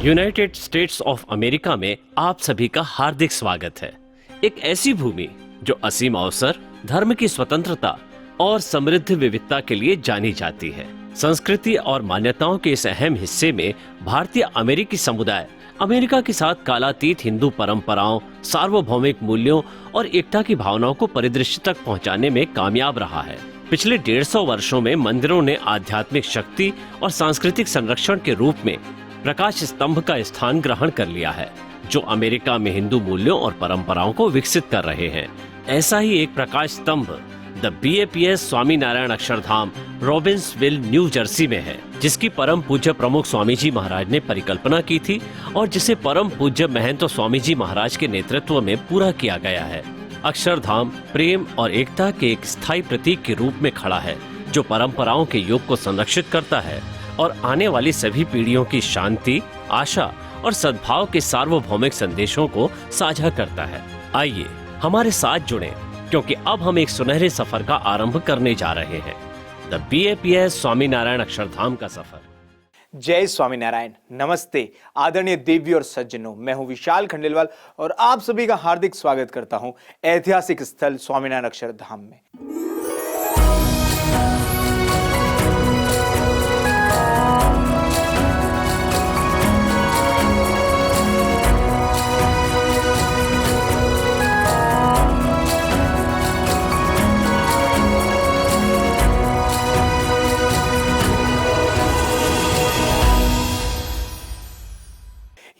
United states of America में आप सभी का हार्दिक स्वागत है। एक ऐसी भूमि जो असीम अवसर, धर्म की स्वतंत्रता और समृद्ध विविधता के लिए जानी जाती है। संस्कृति और मान्यताओं के इस अहम हिस्से में भारतीय अमेरिकी समुदाय अमेरिका के साथ कालातीत हिंदू परंपराओं, सार्वभौमिक मूल्यों और एकता की भावनाओं को परिदृश्य तक पहुंचाने में कामयाब रहा है। पिछले 150 वर्षों में मंदिरों ने आध्यात्मिक शक्ति और सांस्कृतिक संरक्षण के रूप में प्रकाश स्तंभ का स्थान ग्रहण कर लिया है, जो अमेरिका में हिंदू मूल्यों और परंपराओं को विकसित कर रहे हैं। ऐसा ही एक प्रकाश स्तंभ the BAPS Swaminarayan Akshardham Robbinsville, New Jersey में है, जिसकी परम पूज्य प्रमुख स्वामी जी महाराज ने परिकल्पना की थी और जिसे परम पूज्य महंत स्वामी जी महाराज के नेतृत्व में पूरा किया गया है। अक्षरधाम प्रेम और एकता के एक स्थायी प्रतीक के रूप में खड़ा है, जो परंपराओं के योग को संरक्षित करता है और आने वाली सभी पीढ़ियों की शांति, आशा और सद्भाव के सार्वभौमिक संदेशों को साझा करता है। आइए हमारे साथ जुड़ें, क्योंकि अब हम एक सुनहरे सफर का आरंभ करने जा रहे हैं, द BAPS स्वामीनारायण अक्षरधाम का सफर। जय स्वामीनारायण। नमस्ते आदरणीय देवी और सज्जनों, मैं हूं विशाल खंडेलवाल और आप सभी का हार्दिक स्वागत करता हूं ऐतिहासिक स्थल स्वामीनारायण अक्षरधाम में।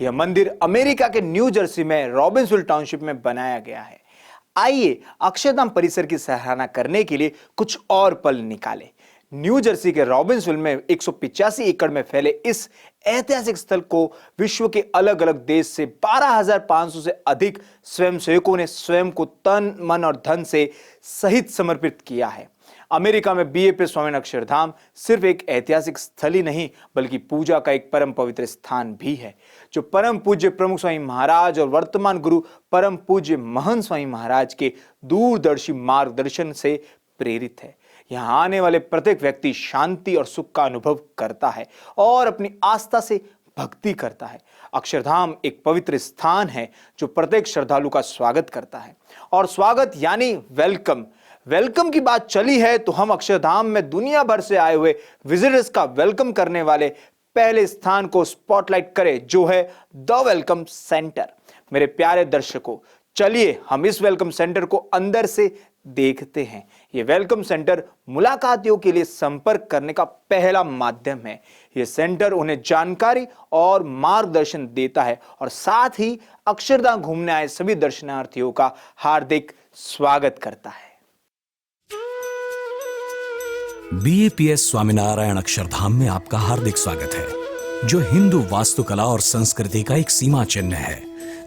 यह मंदिर अमेरिका के न्यू जर्सी में रॉबिन्सविल टाउनशिप में बनाया गया है। आइए अक्षरधाम परिसर की सराहना करने के लिए कुछ और पल निकालें। न्यू जर्सी के रॉबिन्सविल में 185 एकड़ में फैले इस ऐतिहासिक स्थल को विश्व के अलग अलग देश से 12,500 से अधिक स्वयंसेवकों ने स्वयं को तन, मन और धन से सहित समर्पित किया है। अमेरिका में BAPS स्वामीनारायण अक्षरधाम सिर्फ एक ऐतिहासिक स्थल ही नहीं, बल्कि पूजा का एक परम पवित्र स्थान भी है, जो परम पूज्य प्रमुख स्वामी महाराज और वर्तमान गुरु परम पूज्य महंत स्वामी महाराज के दूरदर्शी मार्गदर्शन से प्रेरित है। यहाँ आने वाले प्रत्येक व्यक्ति शांति और सुख का अनुभव करता है और अपनी आस्था से भक्ति करता है। अक्षरधाम एक पवित्र स्थान है जो प्रत्येक श्रद्धालु का स्वागत करता है। और स्वागत यानी वेलकम की बात चली है तो हम अक्षरधाम में दुनिया भर से आए हुए विजिटर्स का वेलकम करने वाले पहले स्थान को स्पॉटलाइट करें, जो है द वेलकम सेंटर। मेरे प्यारे दर्शकों, चलिए हम इस वेलकम सेंटर को अंदर से देखते हैं। यह वेलकम सेंटर मुलाकातियों के लिए संपर्क करने का पहला माध्यम है। यह सेंटर उन्हें जानकारी और मार्गदर्शन देता है और साथ ही अक्षरधाम घूमने आए सभी दर्शनार्थियों का हार्दिक स्वागत करता है। BAPS स्वामीनारायण अक्षरधाम में आपका हार्दिक स्वागत है, जो हिंदू वास्तुकला और संस्कृति का एक सीमा चिन्ह है।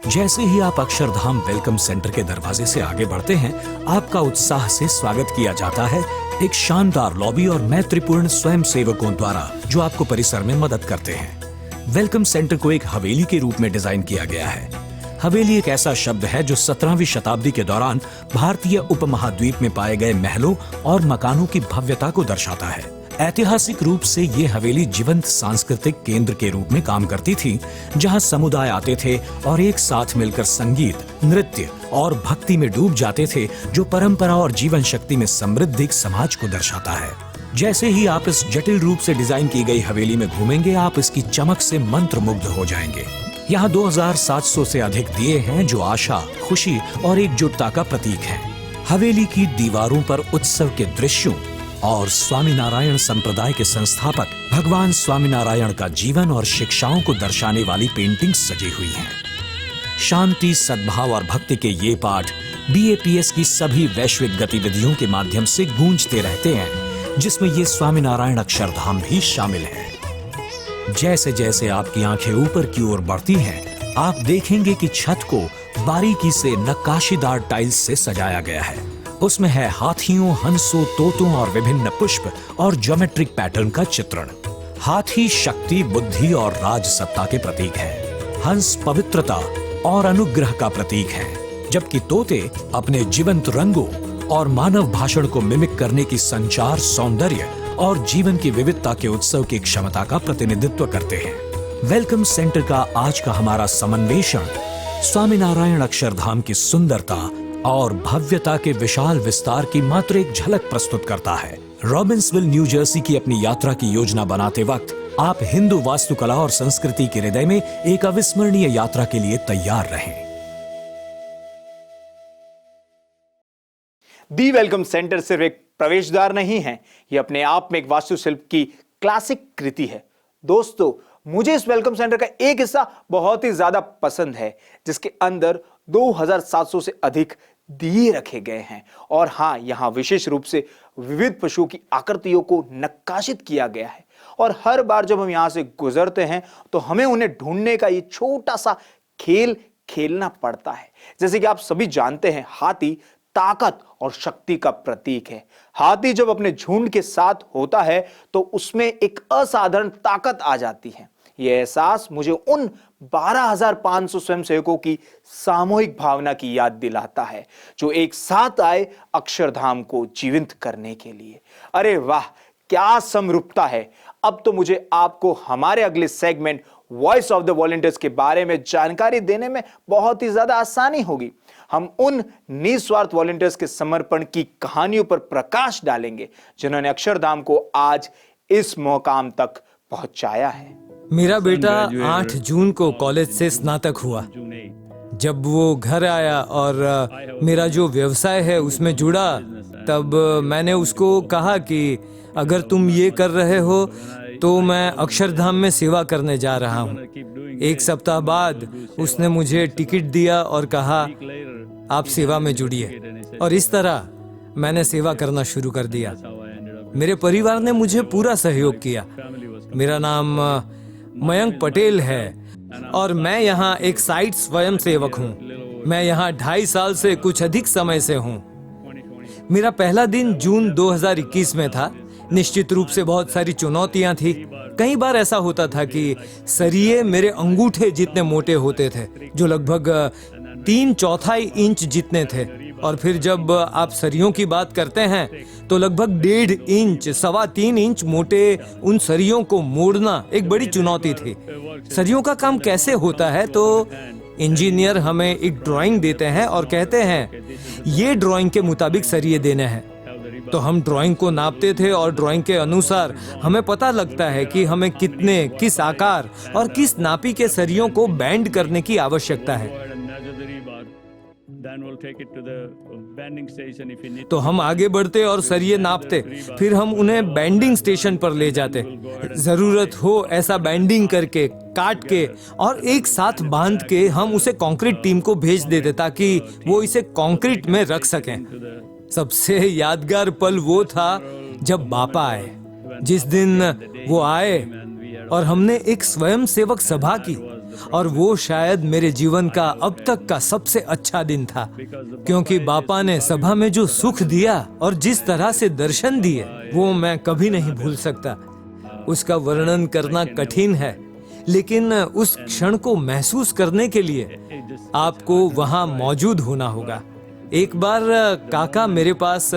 जैसे ही आप अक्षरधाम वेलकम सेंटर के दरवाजे से आगे बढ़ते हैं, आपका उत्साह से स्वागत किया जाता है एक शानदार लॉबी और मैत्रीपूर्ण स्वयं सेवकों द्वारा, जो आपको परिसर में मदद करते हैं। वेलकम सेंटर को एक हवेली के रूप में डिजाइन किया गया है। हवेली एक ऐसा शब्द है जो 17वीं शताब्दी के दौरान भारतीय उपमहाद्वीप में पाए गए महलों और मकानों की भव्यता को दर्शाता है। ऐतिहासिक रूप से ये हवेली जीवंत सांस्कृतिक केंद्र के रूप में काम करती थी, जहां समुदाय आते थे और एक साथ मिलकर संगीत, नृत्य और भक्ति में डूब जाते थे, जो परंपरा और जीवन शक्ति में समृद्ध एक समाज को दर्शाता है। जैसे ही आप इस जटिल रूप से डिजाइन की गई हवेली में घूमेंगे, आप इसकी चमक से मंत्रमुग्ध हो जाएंगे। यहाँ 2700 से अधिक दिए हैं, जो आशा, खुशी और एकजुटता का प्रतीक हैं। हवेली की दीवारों पर उत्सव के दृश्यों और स्वामीनारायण संप्रदाय के संस्थापक भगवान स्वामीनारायण का जीवन और शिक्षाओं को दर्शाने वाली पेंटिंग्स सजी हुई हैं। शांति, सद्भाव और भक्ति के ये पाठ BAPS की सभी वैश्विक गतिविधियों के माध्यम से गूंजते रहते हैं, जिसमें ये स्वामीनारायण अक्षरधाम भी शामिल है। जैसे जैसे आपकी आंखें ऊपर की ओर बढ़ती हैं, आप देखेंगे कि छत को बारीकी से नक्काशीदार टाइल्स से सजाया गया है। उसमें है हाथियों, हंसों, तोतों और विभिन्न पुष्प और ज्योमेट्रिक पैटर्न का चित्रण। हाथी शक्ति, बुद्धि और राजसत्ता के प्रतीक है। हंस पवित्रता और अनुग्रह का प्रतीक है, जबकि तोते अपने जीवंत रंगों और मानव भाषण को मिमिक करने की संचार, सौंदर्य और जीवन की विविधता के उत्सव की क्षमता का प्रतिनिधित्व करते हैं। वेलकम सेंटर का आज का हमारा समन्वेषण स्वामीनारायण अक्षरधाम की सुंदरता और भव्यता के विशाल विस्तार की मात्र एक झलक प्रस्तुत करता है। रॉबिन्सविल, न्यू जर्सी की अपनी यात्रा की योजना बनाते वक्त आप हिंदू वास्तुकला और संस्कृति के हृदय में एक अविस्मरणीय यात्रा के लिए तैयार रहें। दी वेलकम सेंटर सिर्फ एक प्रवेशद्वार नहीं है, यह अपने आप में एक वास्तुशिल्प की क्लासिक कृति है। दोस्तों, मुझे इस वेलकम सेंटर का एक हिस्सा बहुत ही ज्यादा पसंद है, जिसके अंदर 2700 से अधिक दिए रखे गए हैं। और हां, यहां विशेष रूप से विविध पशुओं की आकृतियों को नक्काशित किया गया है। और हर बार जब हम यहां से गुजरते हैं तो हमें उन्हें ढूंढने का ये छोटा सा खेल खेलना पड़ता है। जैसे कि आप सभी जानते हैं, हाथी ताकत और शक्ति का प्रतीक है। हाथी जब अपने झुंड के साथ होता है तो उसमें एक असाधारण ताकत आ जाती है। यह एहसास मुझे उन 12,500 स्वयंसेवकों की सामूहिक भावना की याद दिलाता है, जो एक साथ आए अक्षरधाम को जीवंत करने के लिए। अरे वाह, क्या समरूपता है। अब तो मुझे आपको हमारे अगले segment voice of the volunteers के बारे में जानकारी देने में बहुत ही ज्यादा आसानी होगी। हम उन निस्वार्थ वॉलंटियर्स के समर्पण की कहानियों पर प्रकाश डालेंगे, जिन्होंने अक्षरधाम को आज इस मुकाम तक पहुंचाया है। मेरा बेटा 8 जून को कॉलेज से स्नातक हुआ। जब वो घर आया और मेरा जो व्यवसाय है उसमें जुड़ा, तब मैंने उसको कहा कि अगर तुम ये कर रहे हो तो मैं अक्षरधाम में सेवा करने जा रहा हूँ। 1 सप्ताह बाद उसने मुझे टिकट दिया और कहा, आप सेवा में जुड़िए। और इस तरह मैंने सेवा करना शुरू कर दिया। मेरे परिवार ने मुझे पूरा सहयोग किया। मेरा नाम मयंक पटेल है और मैं यहाँ एक साइट स्वयं सेवक हूँ। मैं यहाँ 2.5 साल से कुछ अधिक समय से हूँ। मेरा पहला दिन जून 2021 में था। निश्चित रूप से बहुत सारी चुनौतियां थी। कई बार ऐसा होता था कि सरिये मेरे अंगूठे जितने मोटे होते थे, जो लगभग 3/4 इंच जितने थे। और फिर जब आप सरियों की बात करते हैं तो लगभग 1.5 इंच, 3.25 इंच मोटे उन सरियों को मोड़ना एक बड़ी चुनौती थी। सरियों का काम कैसे होता है, तो इंजीनियर हमें एक ड्राइंग देते हैं और कहते हैं ये ड्राइंग के मुताबिक सरिये देने हैं। तो हम ड्राइंग को नापते थे और ड्राइंग के अनुसार हमें पता लगता है कि हमें कितने, किस आकार और किस नापी के सरियों को बैंड करने की आवश्यकता है। तो हम आगे बढ़ते और सरिये नापते, फिर हम उन्हें बैंडिंग स्टेशन पर ले जाते। जरूरत हो ऐसा बैंडिंग करके, काट के और एक साथ बांध के हम उसे कंक्रीट टीम को भेज देते, ताकि वो इसे कंक्रीट में रख सकें। सबसे यादगार पल वो था जब बापा आए। जिस दिन वो आए और हमने एक स्वयंसेवक सभा की, और वो शायद मेरे जीवन का अब तक का सबसे अच्छा दिन था, क्योंकि बापा ने सभा में जो सुख दिया और जिस तरह से दर्शन दिए, वो मैं कभी नहीं भूल सकता। उसका वर्णन करना कठिन है, लेकिन उस क्षण को महसूस करने के लिए आपको वहां मौजूद होना होगा। एक बार काका मेरे पास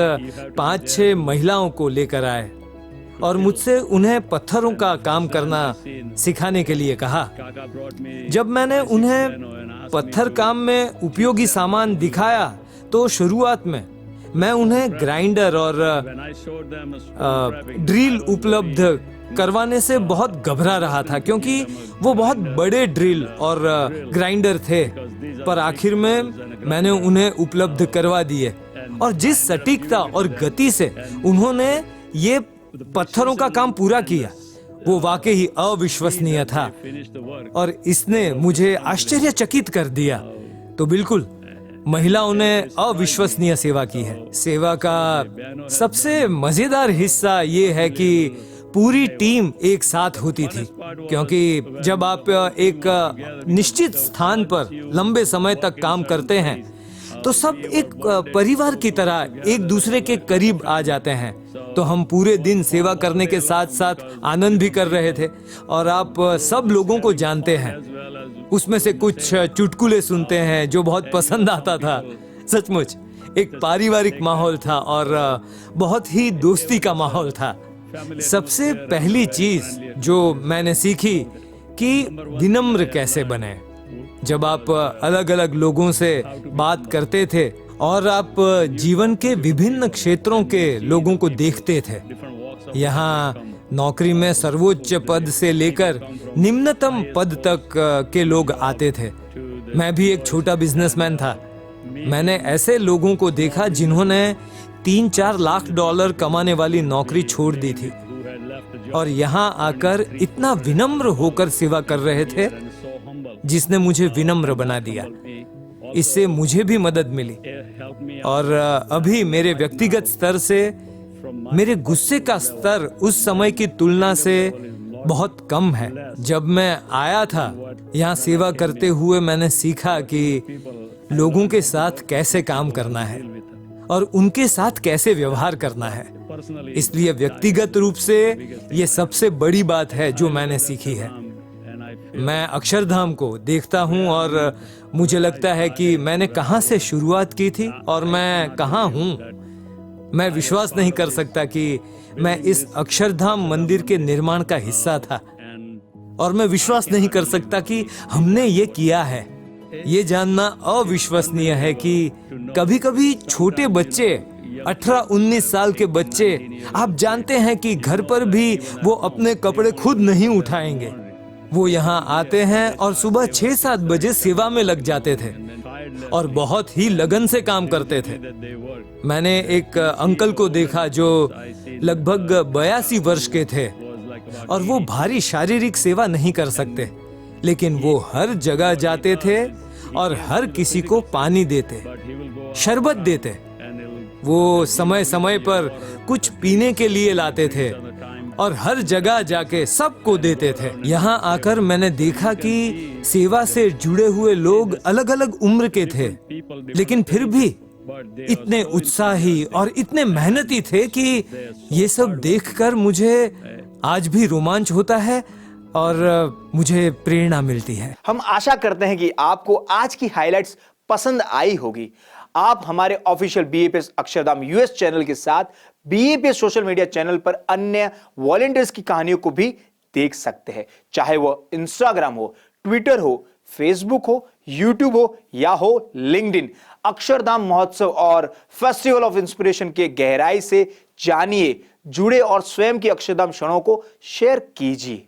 5-6 महिलाओं को लेकर आए और मुझसे उन्हें पत्थरों का काम करना सिखाने के लिए कहा। जब मैंने उन्हें पत्थर काम में उपयोगी सामान दिखाया तो शुरुआत में मैं उन्हें ग्राइंडर और ड्रिल उपलब्ध करवाने से बहुत घबरा रहा था, क्योंकि वो बहुत बड़े ड्रिल और ग्राइंडर थे। पर आखिर में मैंने उन्हें उपलब्ध करवा दिए, और जिस सटीकता और गति से उन्होंने ये पत्थरों का काम पूरा किया, वो वाकई ही अविश्वसनीय था और इसने मुझे आश्चर्यचकित कर दिया। तो बिल्कुल, महिलाओं ने अविश्वसनीय सेवा की है। सेवा का सबसे मजेदार हिस्सा ये है कि पूरी टीम एक साथ होती थी, क्योंकि जब आप एक निश्चित स्थान पर लंबे समय तक काम करते हैं तो सब एक परिवार की तरह एक दूसरे के करीब आ जाते हैं। तो हम पूरे दिन सेवा करने के साथ साथ आनंद भी कर रहे थे, और आप सब लोगों को जानते हैं। उसमें से कुछ चुटकुले सुनते हैं जो बहुत पसंद आता था। सचमुच एक पारिवारिक माहौल था और बहुत ही दोस्ती का माहौल था। सबसे पहली चीज जो मैंने सीखी कि विनम्र कैसे बने। जब आप अलग अलग लोगों से बात करते थे और आप जीवन के विभिन्न क्षेत्रों के लोगों को देखते थे, यहाँ नौकरी में सर्वोच्च पद से लेकर निम्नतम पद तक के लोग आते थे। मैं भी एक छोटा बिजनेसमैन था। मैंने ऐसे लोगों को देखा जिन्होंने 3-4 लाख डॉलर कमाने वाली नौकरी छोड़ दी थी और यहाँ आकर इतना विनम्र होकर सेवा कर रहे थे, जिसने मुझे विनम्र बना दिया। इससे मुझे भी मदद मिली और अभी मेरे व्यक्तिगत स्तर से मेरे गुस्से का स्तर उस समय की तुलना से बहुत कम है। जब मैं आया था यहाँ सेवा करते हुए, मैंने सीखा कि लोगों के साथ कैसे काम करना है और उनके साथ कैसे व्यवहार करना है। इसलिए व्यक्तिगत रूप से ये सबसे बड़ी बात है जो मैंने सीखी है। मैं अक्षरधाम को देखता हूँ और मुझे लगता है कि मैंने कहाँ से शुरुआत की थी और मैं कहाँ हूँ। मैं विश्वास नहीं कर सकता कि मैं इस अक्षरधाम मंदिर के निर्माण का हिस्सा था और मैं विश्वास नहीं कर सकता कि हमने ये किया है। ये जानना अविश्वसनीय है कि कभी-कभी छोटे बच्चे, 18-19 साल के बच्चे, आप जानते हैं कि घर पर भी वो अपने कपड़े खुद नहीं उठाएंगे। वो यहाँ आते हैं और सुबह 6-7 बजे सेवा में लग जाते थे और बहुत ही लगन से काम करते थे। मैंने एक अंकल को देखा जो लगभग 82 वर्ष के थे और वो भारी शारीरिक सेवा नहीं कर सकते, लेकिन वो हर जगह जाते थे और हर किसी को पानी देते, शरबत देते। वो समय समय पर कुछ पीने के लिए लाते थे और हर जगह जाके सबको देते थे। यहाँ आकर मैंने देखा कि सेवा से जुड़े हुए लोग अलग अलग उम्र के थे, लेकिन फिर भी इतने उत्साही और इतने मेहनती थे कि ये सब देखकर मुझे आज भी रोमांच होता है और मुझे प्रेरणा मिलती है। हम आशा करते हैं कि आपको आज की हाइलाइट्स पसंद आई होगी। आप हमारे official BAPS Akshardham US channel के साथ बीएपीएस सोशल मीडिया चैनल पर अन्य वॉलंटियर्स की कहानियों को भी देख सकते हैं, चाहे वो इंस्टाग्राम हो, ट्विटर हो, फेसबुक हो, यूट्यूब हो या हो लिंक्डइन। अक्षरधाम महोत्सव और फेस्टिवल ऑफ इंस्पिरेशन के गहराई से जानिए, जुड़े और स्वयं की अक्षरधाम क्षणों को शेयर कीजिए।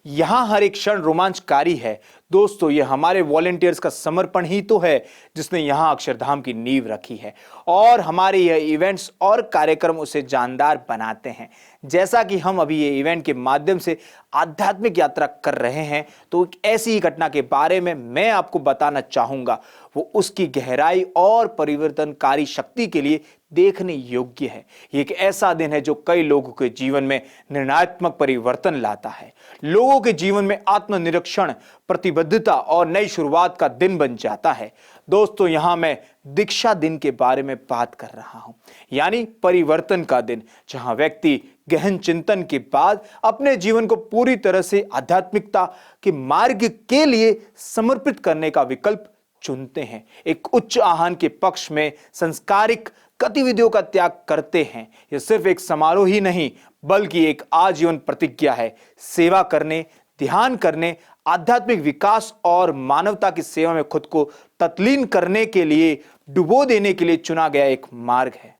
यहां हर एक क्षण रोमांचकारी है। दोस्तों, ये हमारे वॉलंटियर्स का समर्पण ही तो है जिसने यहां अक्षरधाम की नींव रखी है और हमारे ये इवेंट्स और कार्यक्रम उसे जानदार बनाते हैं। जैसा कि हम अभी ये इवेंट के माध्यम से आध्यात्मिक यात्रा कर रहे हैं, तो एक ऐसी ही घटना के बारे में मैं आपको बताना चाहूंगा। वो उसकी गहराई और परिवर्तनकारी शक्ति के लिए देखने योग्य है। ये एक ऐसा दिन है जो कई लोगों के जीवन में निर्णयात्मक परिवर्तन लाता है, लोगों के जीवन में आत्मनिरीक्षण, प्रतिबद्धता और नई शुरुआत का दिन बन जाता है। दोस्तों, यहां मैं दीक्षा दिन के बारे में बात कर रहा हूं, यानी परिवर्तन का दिन, जहां व्यक्ति गहन चिंतन के बाद अपने जीवन को पूरी तरह से आध्यात्मिकता के मार्ग के लिए समर्पित करने का विकल्प चुनते हैं। एक उच्च आह्वान के पक्ष में संस्कारिक गतिविधियों का त्याग करते हैं। यह सिर्फ एक समारोह ही नहीं, बल्कि एक आजीवन प्रतिज्ञा है। सेवा करने, ध्यान करने, आध्यात्मिक विकास और मानवता की सेवा में खुद को तत्लीन करने के लिए, डुबो देने के लिए चुना गया एक मार्ग है।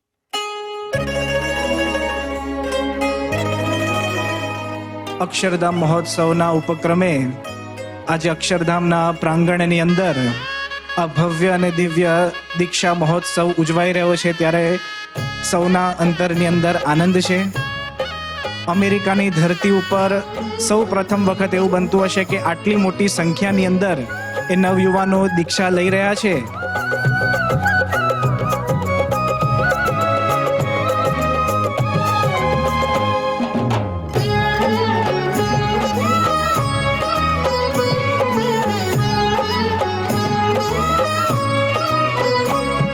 અક્ષરધામ મહોત્સવના ઉપક્રમે આજે અક્ષરધામના પ્રાંગણની અંદર આ ભવ્ય અને દિવ્ય દીક્ષા મહોત્સવ ઉજવાઈ રહ્યો છે, ત્યારે સૌના અંતરની અંદર આનંદ છે। અમેરિકાની ધરતી ઉપર સૌ પ્રથમ વખત એવું બનતું હશે કે આટલી મોટી સંખ્યાની અંદર એ નવયુવાનો દીક્ષા લઈ રહ્યા છે।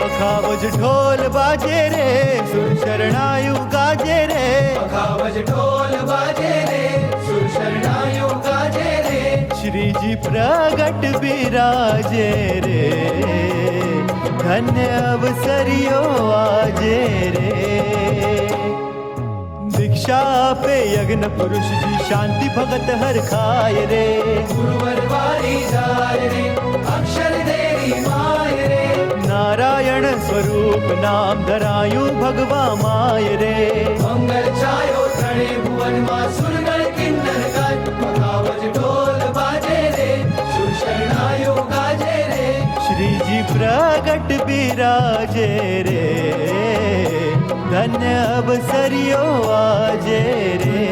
पखावज ढोल बाजे रे, सुर शरणायु गाजे रे। पखावज ढोल बाजे रे, सुर शरणायु गाजे रे। श्री जी प्रगट बिराजे रे, धन्य अवसरियो आजे रे। दीक्षा दीक्षा पे यज्ञ पुरुष जी शांति भगत हर खाए रे गुरुवर वारी जाय रे अक्षर देरी माय रे नारायण स्वरूप नाम धरायु भगवा माय रे मंगल छायो धणे भुवन मा सुरगण किन्नर गाय मखावज ढोल बाजे रे सुर शरणायो गाजे रे श्री जी प्रगट बिराजे रे धन्य अवसरियो आजे रे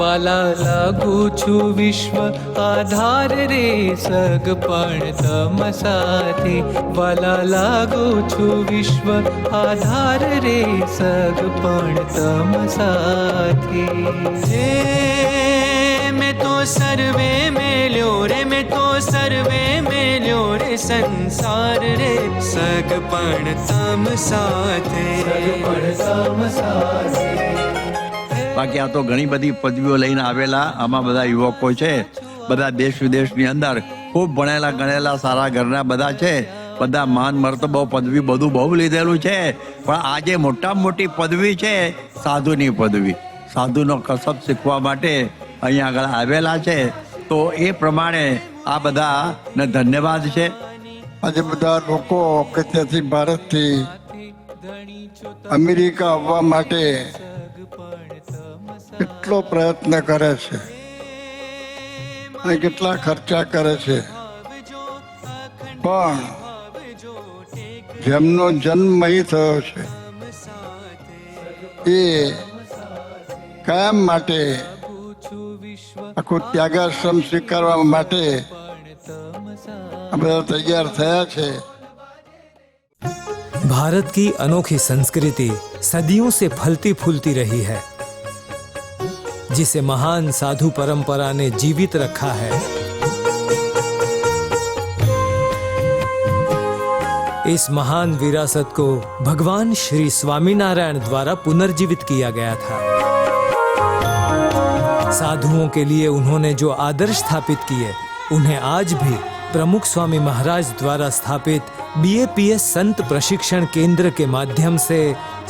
વાલા લાગુ છું વિશ્વ આધાર રે સગપણ તમ સાથે વાલા લાગુ છું વિશ્વ આધાર રે સગપણ તમ સાથે मैं तो सर्वे मेल्यो रे मैं तो सर्वे मेल्यो रे संसार रे सगपण तम साथे બાકી આ તો ઘણી બધી પદવીઓ લઈને આવેલા આમાં બધા યુવકો છે, બધા દેશ વિદેશની અંદર ખૂબ ભણેલા ગણેલા સારા ઘરના બધા છે, બધા માન મર્તબો પદવી બધું બહુ લીધેલું છે, પણ આજે મોટામાં મોટી પદવી છે સાધુની પદવી. સાધુનો કસબ શીખવા માટે અહીંયા આગળ આવેલા છે, તો એ પ્રમાણે આ બધાને ધન્યવાદ છે. આજે બધા લોકો કે ત્યાંથી ભારતથી અમેરિકા આવવા માટે કેટલો પ્રયત્ન કરે છે અને કેટલા ખર્ચા કરે છે, પણ જેમનો જન્મ અહીં થયો છે એ કાયમ માટે આખું ત્યાગાશ્રમ સ્વીકારવા માટે આ બધા તૈયાર થયા છે. भारत की अनोखी संस्कृति सदियों से फलती फूलती रही है, जिसे महान साधु परंपरा ने जीवित रखा है. इस महान विरासत को भगवान श्री स्वामीनारायण द्वारा पुनर्जीवित किया गया था. साधुओं के लिए उन्होंने जो आदर्श स्थापित किए, उन्हें आज भी प्रमुख स्वामी महाराज द्वारा स्थापित BAPS संत प्रशिक्षण केंद्र के माध्यम से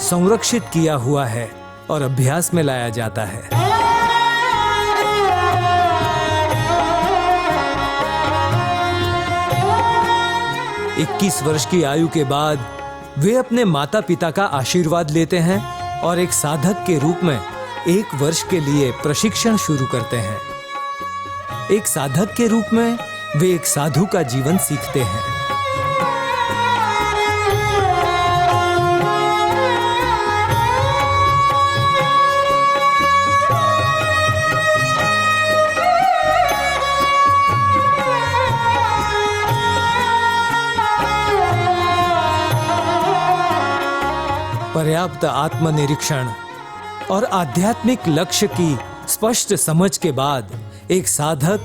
संरक्षित किया हुआ है और अभ्यास में लाया जाता है. 21 वर्ष की आयु के बाद वे अपने माता पिता का आशीर्वाद लेते हैं और एक साधक के रूप में 1 वर्ष के लिए प्रशिक्षण शुरू करते हैं. एक साधक के रूप में वे एक साधु का जीवन सीखते हैं. पर्याप्त आत्मनिरीक्षण और आध्यात्मिक लक्ष्य की स्पष्ट समझ के बाद एक साधक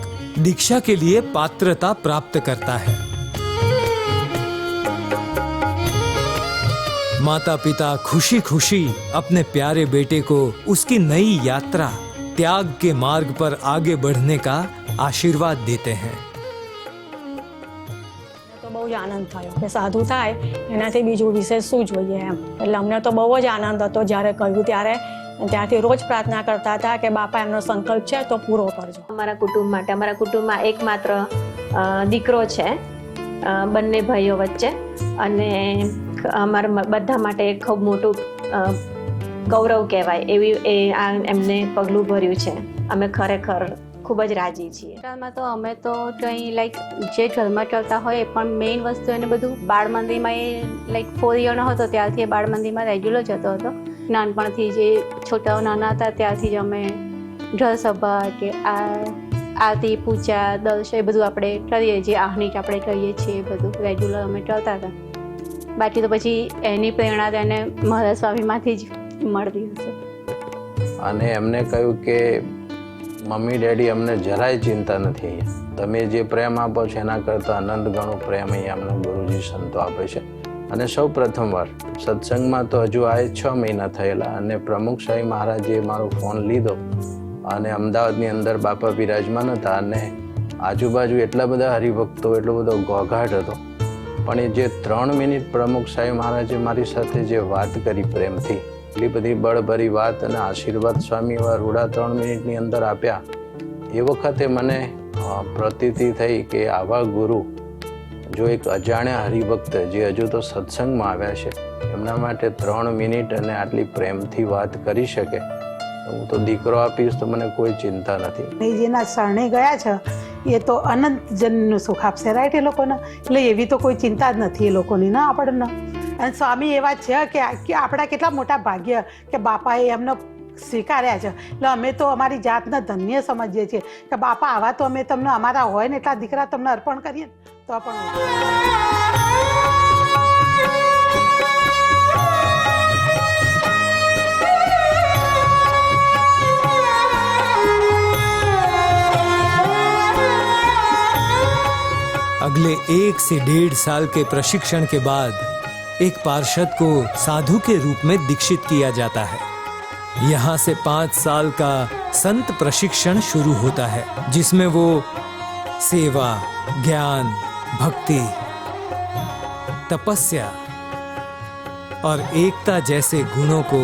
दीक्षा के लिए पात्रता प्राप्त करता है. माता पिता खुशी खुशी अपने प्यारे बेटे को उसकी नई यात्रा त्याग के मार्ग पर आगे बढ़ने का आशीर्वाद देते हैं. બહુ જ આનંદ થયો કે સાધુ થાય એનાથી બીજું વિશેષ શું જોઈએ એમ. એટલે અમને તો બહુ જ આનંદ હતો જ્યારે કહ્યું ત્યારે. ત્યારથી રોજ પ્રાર્થના કરતા હતા કે બાપા એમનો સંકલ્પ છે તો પૂરો કરજો. અમારા કુટુંબમાં એકમાત્ર દીકરો છે, બંને ભાઈઓ વચ્ચે, અને અમારા બધા માટે ખૂબ મોટું ગૌરવ કહેવાય એમને પગલું ભર્યું છે. અમે ખરેખર ખૂબ જ રાજી છીએ. તો અમે તો કંઈ જે ઘરમાં ચાલતા હોય પણ મેઇન વસ્તુ એને બધું બાળ મંદિરમાં એ 4 યરનો હતો ત્યારથી એ બાળ મંદિરમાં રેગ્યુલર જતો હતો. નાનપણથી જે છોટાઓ નાના હતા ત્યારથી જ અમે ઢળ સભા કે આરતી પૂજા દર્શ એ બધું આપણે કરીએ, જે આહનિક આપણે કરીએ છીએ એ બધું રેગ્યુલર અમે કરતા હતા. બાકી તો પછી એની પ્રેરણા તો એને મહારાજ સ્વામીમાંથી જ મળતી હશે. અને એમને કહ્યું કે મમ્મી ડેડી અમને જરાય ચિંતા નથી, તમે જે પ્રેમ આપો છો એના કરતાં અનંત ગણો પ્રેમ અહીંયા અમને ગુરુજી સંતો આપે છે. અને સૌ પ્રથમવાર સત્સંગમાં તો હજુ આ 6 મહિના થયેલા અને પ્રમુખ સાહેબ મહારાજે મારો ફોન લીધો અને અમદાવાદની અંદર બાપા બિરાજમાન હતા અને આજુબાજુ એટલા બધા હરિભક્તો, એટલો બધો ઘોઘાટ હતો, પણ એ જે 3 મિનિટ પ્રમુખ સાહેબ મહારાજે મારી સાથે જે વાત કરી પ્રેમથી, એટલી બધી બળભરી વાત અને આશીર્વાદ સ્વામી એવા રૂડા 3 મિનિટની અંદર આપ્યા, એ વખતે મને પ્રતીતિ થઈ કે આવા ગુરુ જો એક અજાણ્યા હરિભક્ત જે હજુ તો સત્સંગમાં આવ્યા છે એમના માટે 3 મિનિટ અને આટલી પ્રેમથી વાત કરી શકે, હું તો દીકરો આપીશ તો મને કોઈ ચિંતા નથી. જેના શરણે ગયા છે એ તો અનંત જન્મનું સુખ આપશે, રાઈટ? એ લોકોને એટલે એવી તો કોઈ ચિંતા જ નથી એ લોકોની ના આપણને. અને સ્વામી એવા છે કે આપણા કેટલા મોટા ભાગ્ય કે બાપાએ એમને સ્વીકાર્યા છે. એટલે અમે તો અમારી જાતને ધન્ય સમજીએ છીએ કે બાપા આવા તો અમે તમને અમારા હોય ને એટલા દીકરા તમને અર્પણ કરીએ તો પણ. अगले 1 से 1.5 साल के प्रशिक्षण के बाद एक पार्षद को साधु के रूप में दीक्षित किया जाता है. यहाँ से 5 साल का संत प्रशिक्षण शुरू होता है, जिसमें वो सेवा, ज्ञान, भक्ति, तपस्या और एकता जैसे गुणों को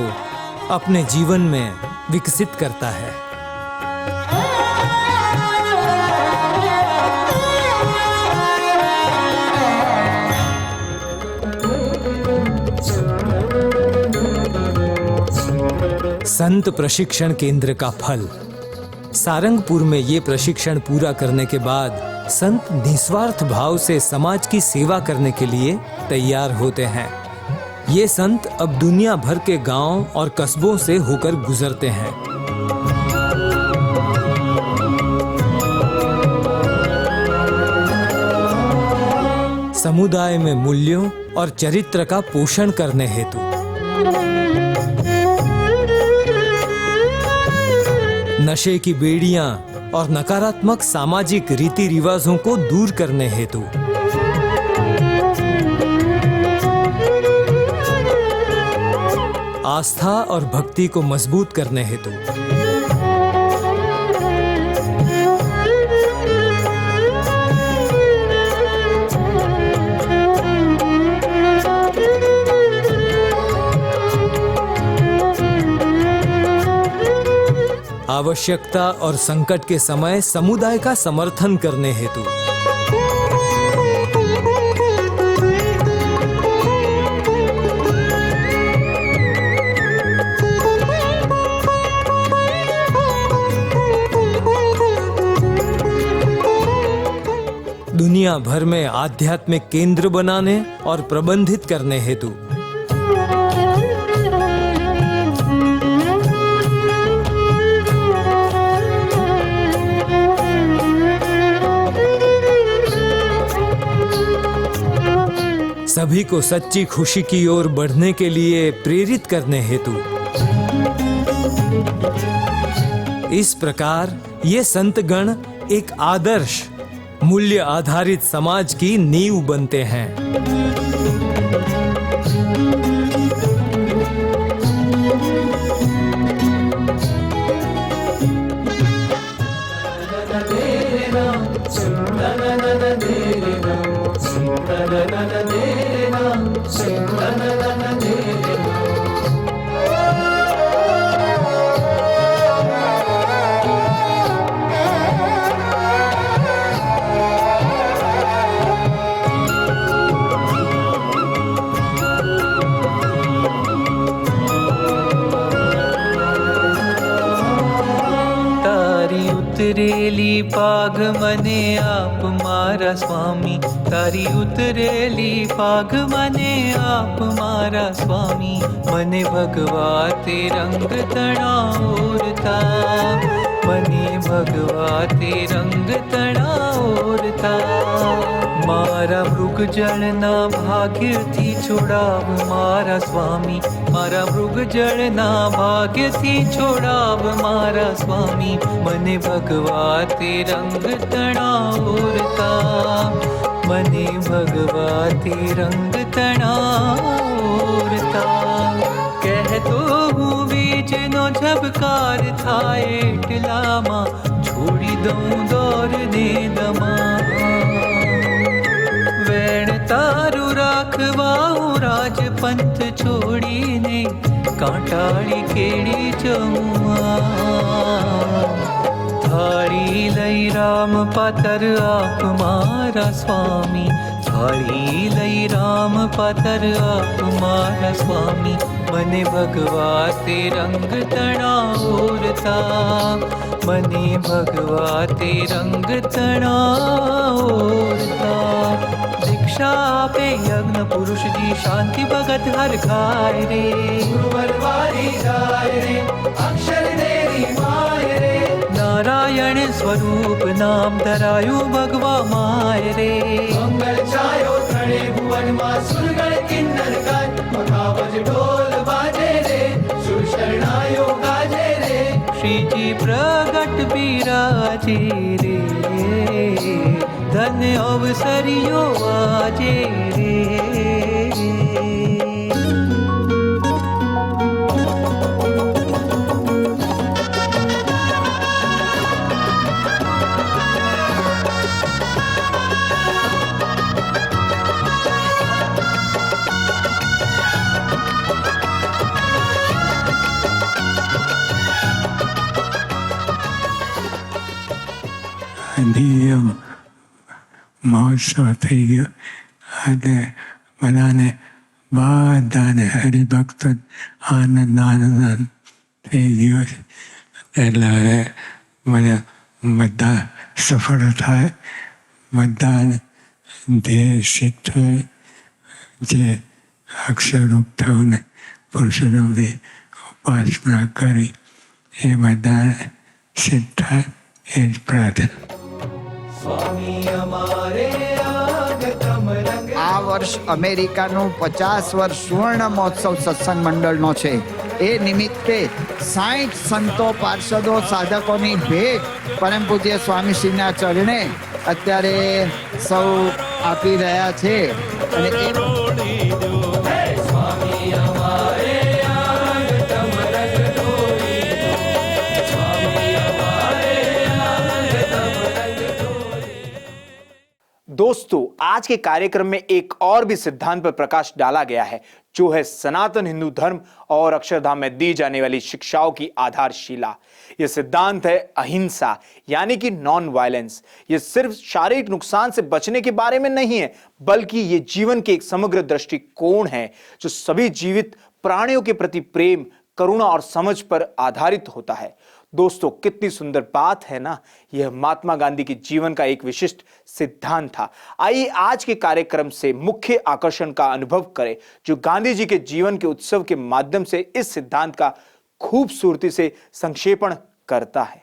अपने जीवन में विकसित करता है. संत प्रशिक्षण केंद्र का फल. सारंगपुर में ये प्रशिक्षण पूरा करने के बाद संत निस्वार्थ भाव से समाज की सेवा करने के लिए तैयार होते हैं. ये संत अब दुनिया भर के गांव और कस्बों से होकर गुजरते हैं. समुदाय में मूल्यों और चरित्र का पोषण करने हेतु नशे की बेड़ियां और नकारात्मक सामाजिक रीति रिवाजों को दूर करने हेतु आस्था और भक्ति को मजबूत करने हेतु आवश्यकता और संकट के समय समुदाय का समर्थन करने हेतु दुनिया भर में आध्यात्मिक केंद्र बनाने और प्रबंधित करने हेतु सभी को सच्ची खुशी की ओर बढ़ने के लिए प्रेरित करने हेतु इस प्रकार ये संतगण एक आदर्श मूल्य आधारित समाज की नींव बनते हैं. ઉતરેલી પાઘ મને આપ મારા સ્વામી, તારી ઉતરેલી પાઘ મને આપ મારા સ્વામી, મને ભગવા તે રંગ તણાવતા, મને ભગવા તે રંગ તણાવતા, મારા મૃગ જળના ભાગ્યથી છોડાવ મારા સ્વામી, મારા મૃગ જળના ભાગ્યથી છોડાવ મારા સ્વામી, મને ભગવા તે રંગ તણાવતા, મને ભગવા તે રંગ તણાવતા. સાકાર થાય એટલામાં છોડી દઉં દોરને દમા વેણ તારું રાખવા હું રાજપંથ છોડીને કાંટાળી કેડી જઉં થાળી લઈ રામ પાતર આપ મારા સ્વામી થાળી લઈ રામ પાતર આપ મારા સ્વામી મને ભગવા તે રંગ તણાવતા મને ભગવા તે રંગ તણાવતા દીક્ષા આપે યજ્ઞ પુરુષજી શાંતિ ભગત હર ખાય રે ગુરુવરવારી જાય રે અક્ષર દેરી માય રે નારાયણ સ્વરૂપ નામ ધરાયું ભગવા માય રે મંગલ છાયો ત્રણે ભુવનમાં સુરગણ કિન્નર ગાય મખાવજ ઢોલ બાજે રે સુર શરણાયો ગાજે રે શ્રીજી પ્રગટ બિરાજે રે ધન્ય અવસરિયો આજે રે મહોત્સવ થઈ ગયો અને બધાને હરિભક્તો આનંદ થઈ ગયો એટલે હવે મને બધા સફળ થાય બધાને ધ્યેય સિદ્ધ થાય જે અક્ષરરૂપ થયું પુરુષોની ઉપાસના કરી એ બધાને સિદ્ધ થાય એ જ પ્રાર્થના. આ વર્ષ અમેરિકાનું 50 વર્ષ સુવર્ણ મહોત્સવ સત્સંગ મંડળનો છે. એ નિમિત્તે 60 સંતો પાર્ષદો સાધકોની ભેટ પરમ પૂજ્ય સ્વામીશ્રીના ચરણે અત્યારે સૌ આપી રહ્યા છે અને એ दोस्तों, आज के कार्यक्रम में एक और भी सिद्धांत पर प्रकाश डाला गया है जो है सनातन हिंदू धर्म और अक्षरधाम में दी जाने वाली शिक्षाओं की आधारशिला. यह सिद्धांत है अहिंसा यानी कि नॉन वायलेंस. यह सिर्फ शारीरिक नुकसान से बचने के बारे में नहीं है बल्कि यह जीवन के एक समग्र दृष्टिकोण है जो सभी जीवित प्राणियों के प्रति प्रेम, करुणा और समझ पर आधारित होता है. दोस्तों, कितनी सुंदर बात है ना. यह महात्मा गांधी के जीवन का एक विशिष्ट सिद्धांत था. आइए आज के कार्यक्रम से मुख्य आकर्षण का अनुभव करें जो गांधी जी के जीवन के उत्सव के माध्यम से इस सिद्धांत का खूबसूरती से संक्षेपण करता है.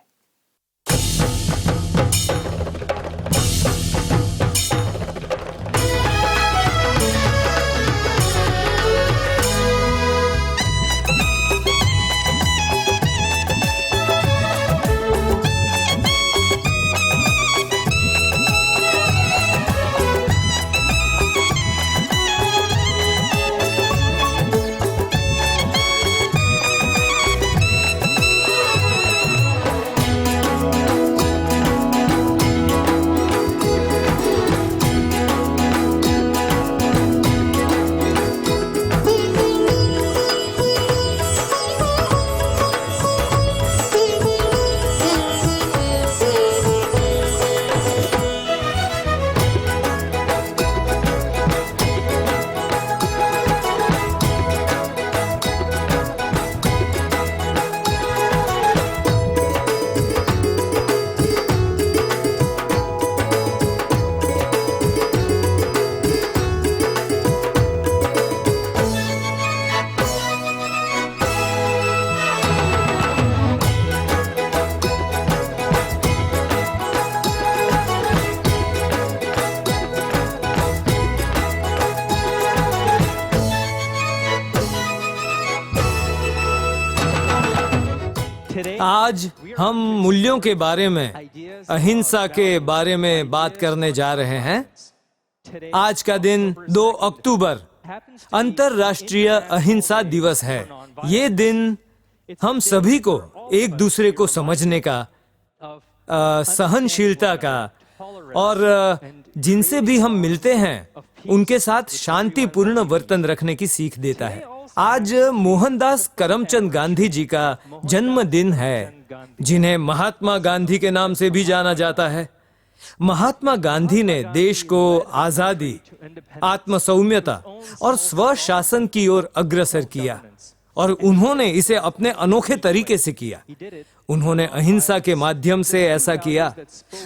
आज हम मूल्यों के बारे में, अहिंसा के बारे में बात करने जा रहे हैं. आज का दिन 2 अक्टूबर अंतर्राष्ट्रीय अहिंसा दिवस है. ये दिन हम सभी को एक दूसरे को समझने का, सहनशीलता का और जिनसे भी हम मिलते हैं उनके साथ शांतिपूर्ण वर्तन रखने की सीख देता है। आज मोहनदास करमचंद गांधी जी का जन्मदिन है, जिन्हें महात्मा गांधी के नाम से भी जाना जाता है। महात्मा गांधी ने देश को आजादी, आत्मसौम्यता और स्वशासन की ओर अग्रसर किया और उन्होंने इसे अपने अनोखे तरीके से किया। उन्होंने अहिंसा के माध्यम से ऐसा किया।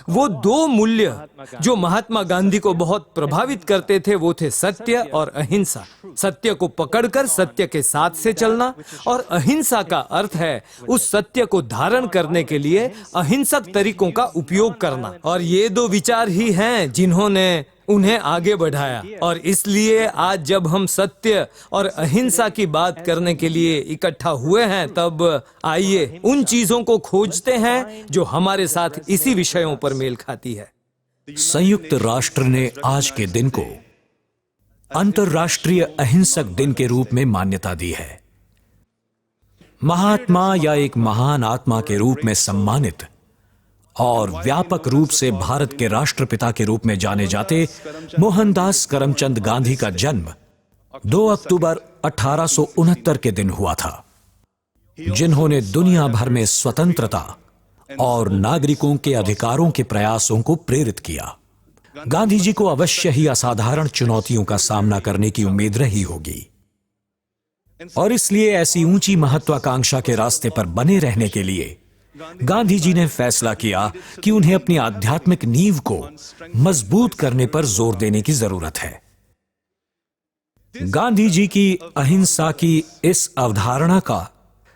वो दो मूल्य जो महात्मा गांधी को बहुत प्रभावित करते थे वो थे सत्य और अहिंसा। सत्य को पकड़कर सत्य के साथ से चलना और अहिंसा का अर्थ है उस सत्य को धारण करने के लिए अहिंसक तरीकों का उपयोग करना। और ये दो विचार ही हैं जिन्होंने उन्हें आगे बढ़ाया। और इसलिए आज जब हम सत्य और अहिंसा की बात करने के लिए इकट्ठा हुए हैं, तब आइए उन चीजों को खोजते हैं जो हमारे साथ इसी विषयों पर मेल खाती है। संयुक्त राष्ट्र ने आज के दिन को अंतर्राष्ट्रीय अहिंसक दिन के रूप में मान्यता दी है। महात्मा या एक महान आत्मा के रूप में सम्मानित और व्यापक रूप से भारत के राष्ट्रपिता के रूप में जाने जाते मोहनदास करमचंद गांधी का जन्म 2 अक्टूबर 1869 के दिन हुआ था, जिन्होंने दुनिया भर में स्वतंत्रता और नागरिकों के अधिकारों के प्रयासों को प्रेरित किया। गांधी जी को अवश्य ही असाधारण चुनौतियों का सामना करने की उम्मीद रही होगी और इसलिए ऐसी ऊंची महत्वाकांक्षा के रास्ते पर बने रहने के लिए गांधी जी ने फैसला किया कि उन्हें अपनी आध्यात्मिक नींव को मजबूत करने पर जोर देने की जरूरत है। गांधी जी की अहिंसा की इस अवधारणा का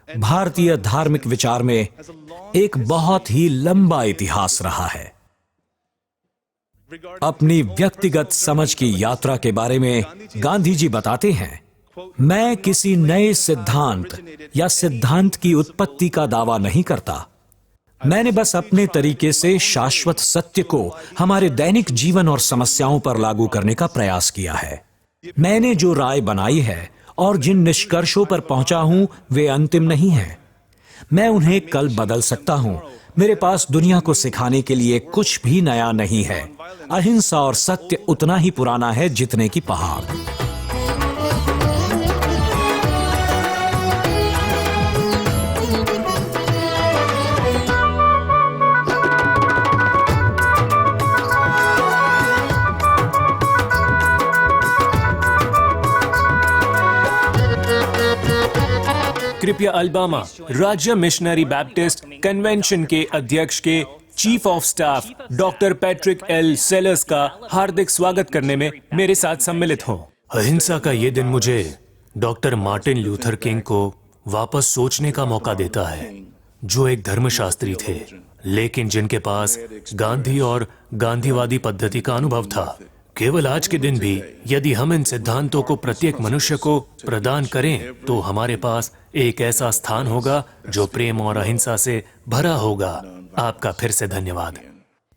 भारतीय धार्मिक विचार में एक बहुत ही लंबा इतिहास रहा है। अपनी व्यक्तिगत समझ की यात्रा के बारे में गांधी जी बताते हैं, मैं किसी नए सिद्धांत या सिद्धांत की उत्पत्ति का दावा नहीं करता। मैंने बस अपने तरीके से शाश्वत सत्य को हमारे दैनिक जीवन और समस्याओं पर लागू करने का प्रयास किया है। मैंने जो राय बनाई है और जिन निष्कर्षों पर पहुंचा हूं वे अंतिम नहीं हैं। मैं उन्हें कल बदल सकता हूं। मेरे पास दुनिया को सिखाने के लिए कुछ भी नया नहीं है। अहिंसा और सत्य उतना ही पुराना है जितने की पहाड़। कृपया अलबामा राज्य मिशनरी बैप्टिस्ट कन्वेंशन के अध्यक्ष के chief of staff doctor Patrick L sellers का हार्दिक स्वागत करने में मेरे साथ सम्मिलित हों। अहिंसा का ये दिन मुझे डॉक्टर मार्टिन लूथर किंग को वापस सोचने का मौका देता है, जो एक धर्मशास्त्री थे लेकिन जिनके पास गांधी और गांधीवादी पद्धति का अनुभव था। केवल आज के दिन भी यदि हम इन सिद्धांतों को प्रत्येक मनुष्य को प्रदान करें तो हमारे पास एक ऐसा स्थान होगा जो प्रेम और अहिंसा से भरा होगा। आपका फिर से धन्यवाद।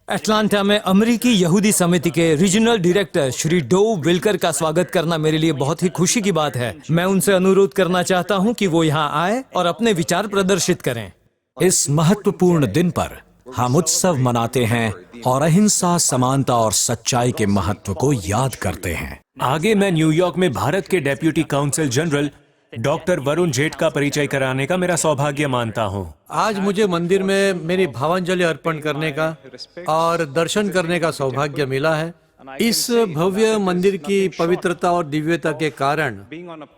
अटलांटा में अमेरिकी यहूदी समिति के रीजनल डायरेक्टर श्री डो विल्कर का स्वागत करना मेरे लिए बहुत ही खुशी की बात है। मैं उनसे अनुरोध करना चाहता हूं कि वो यहाँ आए और अपने विचार प्रदर्शित करें। इस महत्वपूर्ण दिन पर हम उत्सव मनाते हैं और अहिंसा, समानता और सच्चाई के महत्व को याद करते हैं। आगे मैं न्यूयॉर्क में भारत के deputy council general doctor Varun जेठ का परिचय कराने का मेरा सौभाग्य मानता हूं। आज मुझे मंदिर में मेरी भावांजलि अर्पण करने का और दर्शन करने का सौभाग्य मिला है। इस भव्य मंदिर की पवित्रता और दिव्यता के कारण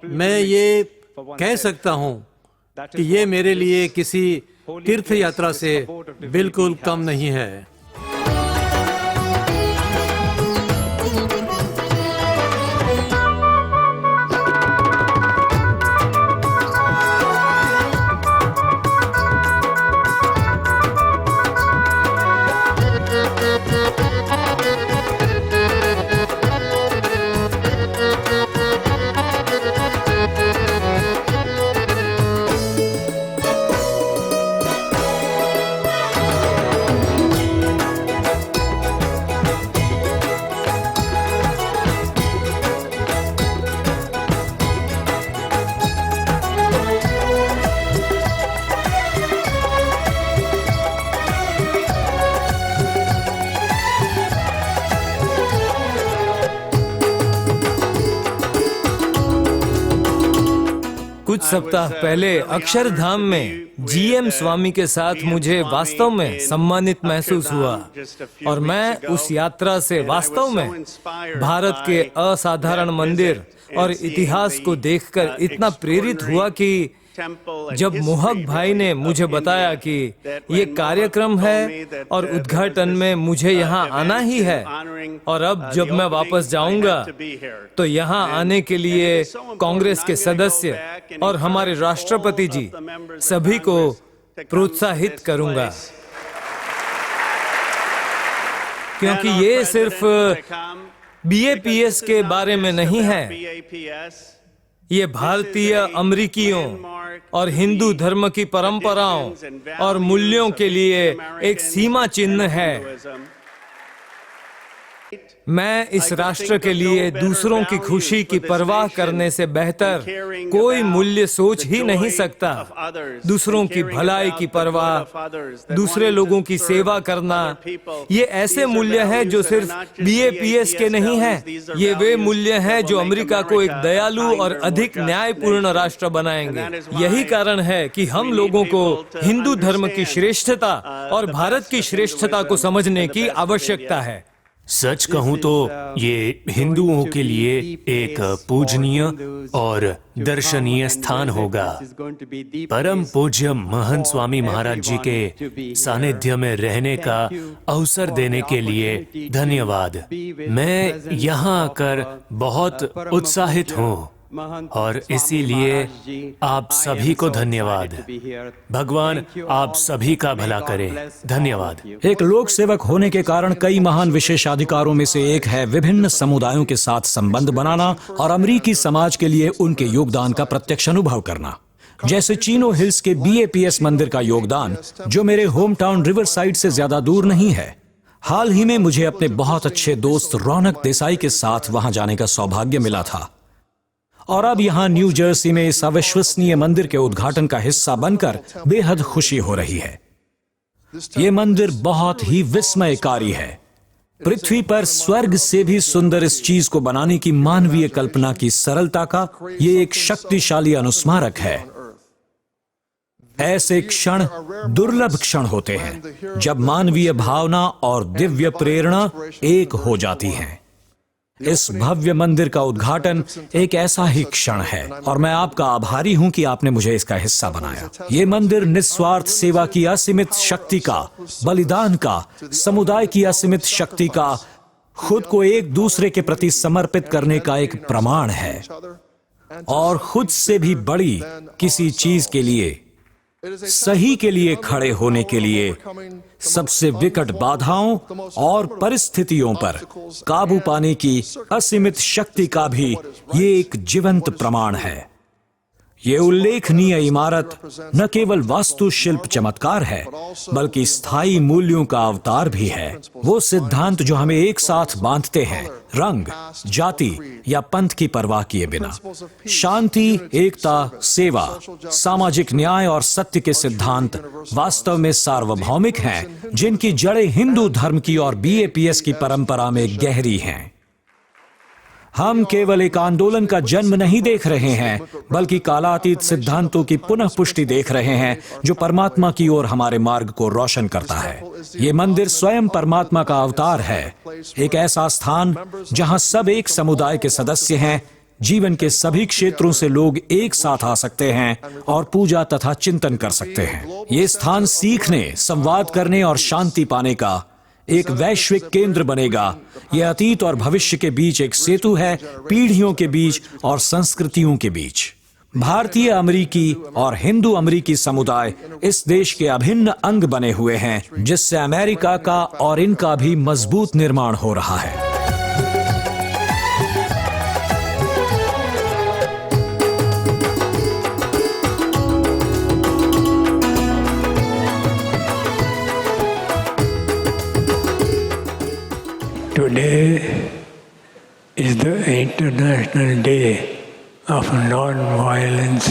मैं ये कह सकता हूं कि ये मेरे लिए किसी तीर्थ यात्रा से बिल्कुल कम नहीं है। कुछ सप्ताह पहले अक्षरधाम में जीएम स्वामी के साथ मुझे वास्तव में सम्मानित महसूस हुआ और मैं उस यात्रा से वास्तव में भारत के असाधारण मंदिर और इतिहास को देखकर इतना प्रेरित हुआ कि जब मोहक भाई ने मुझे बताया कि ये कार्यक्रम है और उद्घाटन में मुझे यहाँ आना ही है और अब जब मैं वापस जाऊंगा तो यहाँ आने के लिए कांग्रेस के सदस्य और हमारे राष्ट्रपति जी सभी को प्रोत्साहित करूंगा, क्योंकि ये सिर्फ BAPS के बारे में नहीं है, ये भारतीय अमेरिकियों और हिंदू धर्म की परंपराओं और मूल्यों के लिए एक सीमा चिन्ह है। मैं इस राष्ट्र के लिए दूसरों की खुशी की परवाह करने से बेहतर कोई मूल्य सोच ही नहीं सकता। दूसरों की भलाई की परवाह, दूसरे लोगों की सेवा करना, ये ऐसे मूल्य हैं जो सिर्फ BAPS के नहीं हैं। ये वे मूल्य हैं जो अमेरिका को एक दयालु और अधिक न्यायपूर्ण राष्ट्र बनाएंगे। यही कारण है कि हम लोगों को हिंदू धर्म की श्रेष्ठता और भारत की श्रेष्ठता को समझने की आवश्यकता है। सच कहूं तो ये हिंदुओं के लिए एक पूजनीय और दर्शनीय स्थान होगा। परम पूज्य महंत स्वामी महाराज जी के सानिध्य में रहने का अवसर देने के लिए धन्यवाद। मैं यहाँ आकर बहुत उत्साहित हूँ और इसीलिए आप सभी को धन्यवाद। भगवान आप सभी का भला करे। धन्यवाद। एक लोक सेवक होने के कारण कई महान विशेषाधिकारों में से एक है विभिन्न समुदायों के साथ संबंध बनाना और अमेरिकी समाज के लिए उनके योगदान का प्रत्यक्ष अनुभव करना। जैसे चीनो हिल्स के BAPS मंदिर का योगदान, जो मेरे होम टाउन रिवर साइड से ज्यादा दूर नहीं है। हाल ही में मुझे अपने बहुत अच्छे दोस्त रौनक देसाई के साथ वहां जाने का सौभाग्य मिला था और अब यहाँ न्यू जर्सी में इस अविश्वसनीय मंदिर के उद्घाटन का हिस्सा बनकर बेहद खुशी हो रही है। ये मंदिर बहुत ही विस्मयकारी है। पृथ्वी पर स्वर्ग से भी सुंदर इस चीज को बनाने की मानवीय कल्पना की सरलता का ये एक शक्तिशाली अनुस्मारक है। ऐसे क्षण दुर्लभ क्षण होते हैं जब मानवीय भावना और दिव्य प्रेरणा एक हो जाती हैं। इस भव्य मंदिर का उद्घाटन एक ऐसा ही क्षण है और मैं आपका आभारी हूं कि आपने मुझे इसका हिस्सा बनाया। ये मंदिर निस्वार्थ सेवा की असीमित शक्ति का, बलिदान का, समुदाय की असीमित शक्ति का, खुद को एक दूसरे के प्रति समर्पित करने का एक प्रमाण है और खुद से भी बड़ी किसी चीज के लिए, सही के लिए खड़े होने के लिए सबसे विकट बाधाओं और परिस्थितियों पर काबू पाने की असीमित शक्ति का भी ये एक जीवंत प्रमाण है। ये उल्लेखनीय इमारत न केवल वास्तुशिल्प चमत्कार है, बल्कि स्थायी मूल्यों का अवतार भी है। वो सिद्धांत जो हमें एक साथ बांधते हैं, रंग, जाति या पंथ की परवाह किए बिना। शांति, एकता, सेवा, सामाजिक न्याय और सत्य के सिद्धांत वास्तव में सार्वभौमिक हैं, जिनकी जड़ें हिंदू धर्म की और BAPS की परंपरा में गहरी हैं। हम केवल एक आंदोलन का जन्म नहीं देख रहे हैं, बल्कि कालातीत सिद्धांतों की पुनः पुष्टि देख रहे हैं जो परमात्मा की ओर हमारे मार्ग को रोशन करता है। ये मंदिर स्वयं परमात्मा का अवतार है, एक ऐसा स्थान जहां सब एक समुदाय के सदस्य हैं। जीवन के सभी क्षेत्रों से लोग एक साथ आ सकते हैं और पूजा तथा चिंतन कर सकते हैं। ये स्थान सीखने, संवाद करने और शांति पाने का एक वैश्विक केंद्र बनेगा। यह अतीत और भविष्य के बीच एक सेतु है, पीढ़ियों के बीच और संस्कृतियों के बीच। भारतीय अमेरिकी और हिंदू अमेरिकी समुदाय इस देश के अभिन्न अंग बने हुए हैं, जिससे अमेरिका का और इनका भी मजबूत निर्माण हो रहा है। Today is the International Day of Non-Violence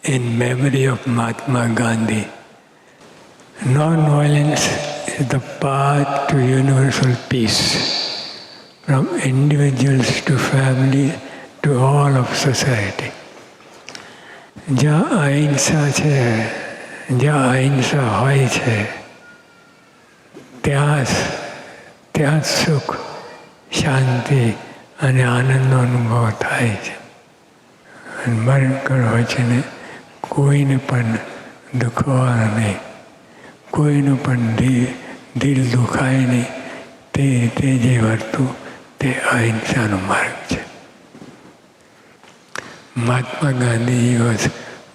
in memory of Mahatma Gandhi. Non-violence is the path to universal peace, from individuals to family to all of society. જ્યાં અહિંસા છે, જ્યાં અહિંસા હોય છે ત્યાં સુખ, શાંતિ અને આનંદનો અનુભવ થાય છે. અને મરણ હોય છે ને કોઈને પણ દુખવાનું નહીં, કોઈનું પણ દિલ દુખાય નહીં. તે જે વર્તું તે અહિંસાનો માર્ગ છે. Mahatma Gandhiji was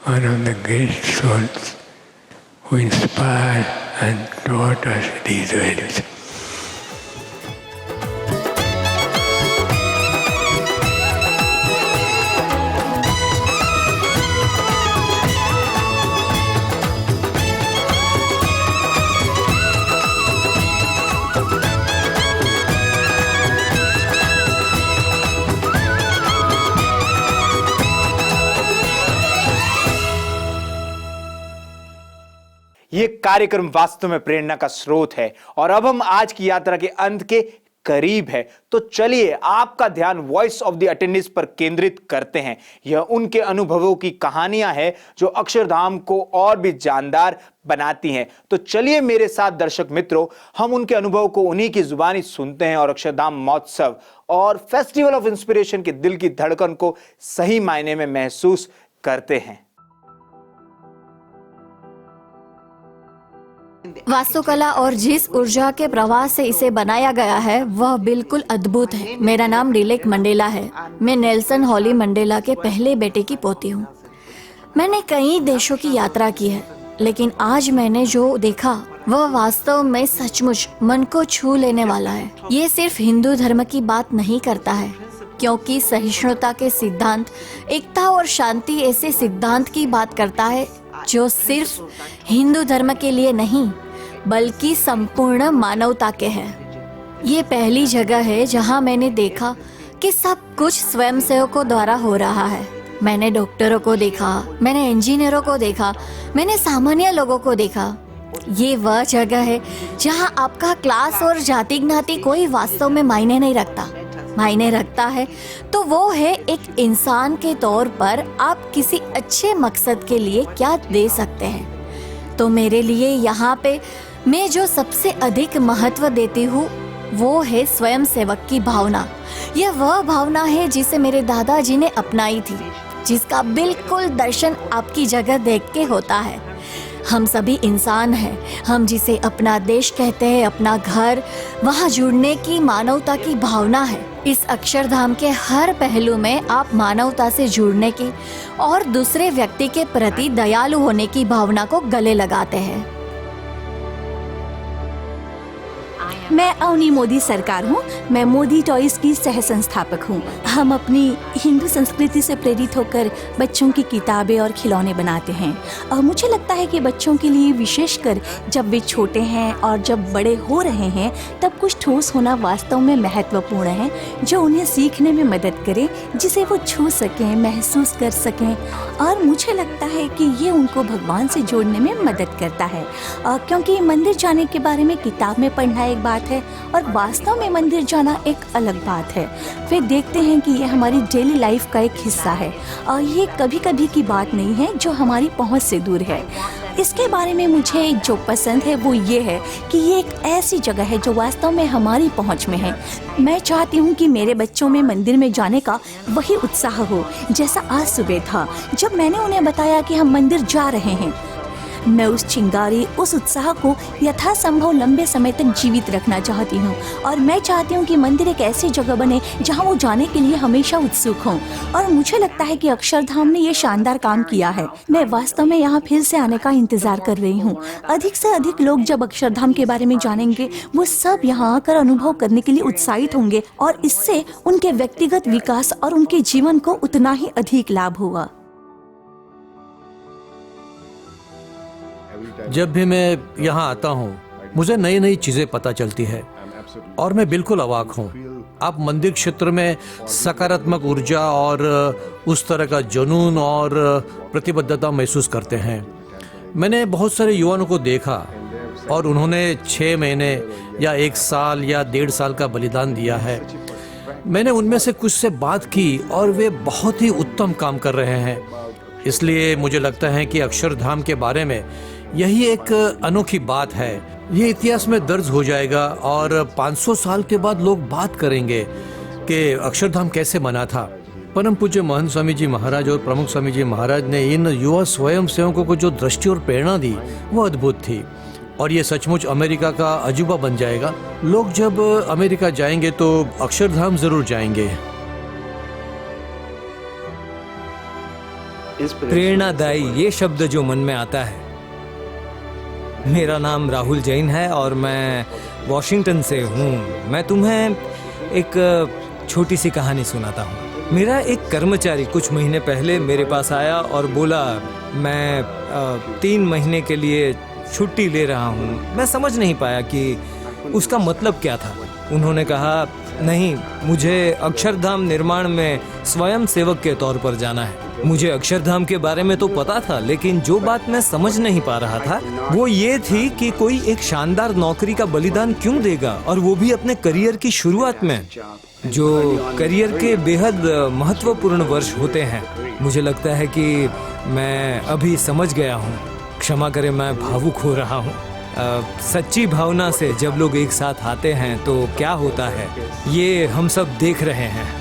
one of the great souls who inspired and taught us these values. ये कार्यक्रम वास्तव में प्रेरणा का स्रोत है और अब हम आज की यात्रा के अंत के करीब है, तो चलिए आपका ध्यान वॉइस ऑफ द अटेंडेंस पर केंद्रित करते हैं. यह उनके अनुभवों की कहानियां हैं जो अक्षरधाम को और भी जानदार बनाती हैं. तो चलिए मेरे साथ दर्शक मित्रों, हम उनके अनुभव को उन्हीं की जुबानी सुनते हैं और अक्षरधाम महोत्सव और फेस्टिवल ऑफ इंस्पिरेशन के दिल की धड़कन को सही मायने में महसूस करते हैं. वास्तुकला और जिस ऊर्जा के प्रवाह से इसे बनाया गया है वह बिल्कुल अद्भुत है. मेरा नाम रिलेक मंडेला है. मैं नेल्सन हॉली मंडेला के पहले बेटे की पोती हूँ. मैंने कई देशों की यात्रा की है, लेकिन आज मैंने जो देखा वह वास्तव में सचमुच मन को छू लेने वाला है. ये सिर्फ हिंदू धर्म की बात नहीं करता है, क्योंकि सहिष्णुता के सिद्धांत, एकता और शांति ऐसे सिद्धांत की बात करता है जो सिर्फ हिंदू धर्म के लिए नहीं बल्कि संपूर्ण मानवता के हैं. ये पहली जगह है जहां मैंने देखा कि सब कुछ स्वयंसेवकों द्वारा हो रहा है. मैंने डॉक्टरों को देखा, मैंने इंजीनियरों को देखा, मैंने सामान्य लोगों को देखा. ये वह जगह है जहां आपका क्लास और जाति ज्ञाति कोई वास्तव में मायने नहीं रखता. मायने रखता है तो वो है एक इंसान के तौर पर आप किसी अच्छे मकसद के लिए क्या दे सकते हैं. तो मेरे लिए यहाँ पे मैं जो सबसे अधिक महत्व देती हूँ वो है स्वयं सेवक की भावना. यह वह भावना है जिसे मेरे दादाजी ने अपनाई थी, जिसका बिल्कुल दर्शन आपकी जगह देख के होता है. हम सभी इंसान हैं. हम जिसे अपना देश कहते हैं, अपना घर, वहाँ जुड़ने की मानवता की भावना है. इस अक्षरधाम के हर पहलू में आप मानवता से जुड़ने की और दूसरे व्यक्ति के प्रति दयालु होने की भावना को गले लगाते हैं. मैं अवनी मोदी सरकार हूँ. मैं मोदी टॉयज की सह संस्थापक हूँ. हम अपनी हिंदू संस्कृति से प्रेरित होकर बच्चों की किताबें और खिलौने बनाते हैं. और मुझे लगता है कि बच्चों के लिए विशेषकर जब वे छोटे हैं और जब बड़े हो रहे हैं तब कुछ ठोस होना वास्तव में महत्वपूर्ण है, जो उन्हें सीखने में मदद करे, जिसे वो छू सकें, महसूस कर सकें. और मुझे लगता है कि ये उनको भगवान से जोड़ने में मदद करता है, क्योंकि मंदिर जाने के बारे में किताब में पढ़ना एक बात है और वास्तव में मंदिर जाना एक अलग बात है. वे देखते हैं कि ये हमारी डेली लाइफ का एक हिस्सा है और ये कभी कभी की बात नहीं है जो हमारी पहुंच से दूर है. इसके बारे में मुझे जो पसंद है वो ये है कि ये एक ऐसी जगह है जो वास्तव में हमारी पहुंच में है. मैं चाहती हूँ कि मेरे बच्चों में मंदिर में जाने का वही उत्साह हो जैसा आज सुबह था जब मैंने उन्हें बताया कि हम मंदिर जा रहे हैं. मैं उस चिंगारी, उस उत्साह को यथासंभव लंबे समय तक जीवित रखना चाहती हूँ और मैं चाहती हूँ कि मंदिर एक ऐसी जगह बने जहाँ वो जाने के लिए हमेशा उत्सुक हों. और मुझे लगता है कि अक्षरधाम ने ये शानदार काम किया है. मैं वास्तव में यहाँ फिर से आने का इंतजार कर रही हूँ. अधिक से अधिक लोग जब अक्षरधाम के बारे में जानेंगे वो सब यहाँ आकर अनुभव करने के लिए उत्साहित होंगे और इससे उनके व्यक्तिगत विकास और उनके जीवन को उतना ही अधिक लाभ होगा. जब भी मैं यहाँ आता हूँ मुझे नई नई चीज़ें पता चलती है और मैं बिल्कुल अवाक हूँ. आप मंदिर क्षेत्र में सकारात्मक ऊर्जा और उस तरह का जुनून और प्रतिबद्धता महसूस करते हैं. मैंने बहुत सारे युवाओं को देखा और उन्होंने 6 महीने या 1 साल या 1.5 साल का बलिदान दिया है. मैंने उनमें से कुछ से बात की और वे बहुत ही उत्तम काम कर रहे हैं. इसलिए मुझे लगता है कि अक्षरधाम के बारे में यही एक अनोखी बात है। ये इतिहास में दर्ज हो जाएगा और 500 साल के बाद लोग बात करेंगे कि अक्षरधाम कैसे बना था। परम पूज्य महंत स्वामी जी महाराज और प्रमुख स्वामी जी महाराज ने इन युवा स्वयं सेवकों को जो दृष्टि और प्रेरणा दी वो अद्भुत थी और ये सचमुच अमेरिका का अजूबा बन जाएगा। लोग जब अमेरिका जाएंगे तो अक्षरधाम जरूर जाएंगे। प्रेरणादायी ये शब्द जो मन में आता है। मेरा नाम राहुल जैन है और मैं वॉशिंगटन से हूँ। मैं तुम्हें एक छोटी सी कहानी सुनाता हूँ। मेरा एक कर्मचारी कुछ महीने पहले मेरे पास आया और बोला मैं 3 महीने के लिए छुट्टी ले रहा हूँ। मैं समझ नहीं पाया कि उसका मतलब क्या था। उन्होंने कहा नहीं, मुझे अक्षरधाम निर्माण में स्वयं सेवक के तौर पर जाना है। मुझे अक्षरधाम के बारे में तो पता था, लेकिन जो बात मैं समझ नहीं पा रहा था वो ये थी कि कोई एक शानदार नौकरी का बलिदान क्यों देगा, और वो भी अपने करियर की शुरुआत में, जो करियर के बेहद महत्वपूर्ण वर्ष होते हैं। मुझे लगता है कि मैं अभी समझ गया हूँ। क्षमा करें, मैं भावुक हो रहा हूँ। सच्ची भावना से जब लोग एक साथ आते हैं तो क्या होता है ये हम सब देख रहे हैं।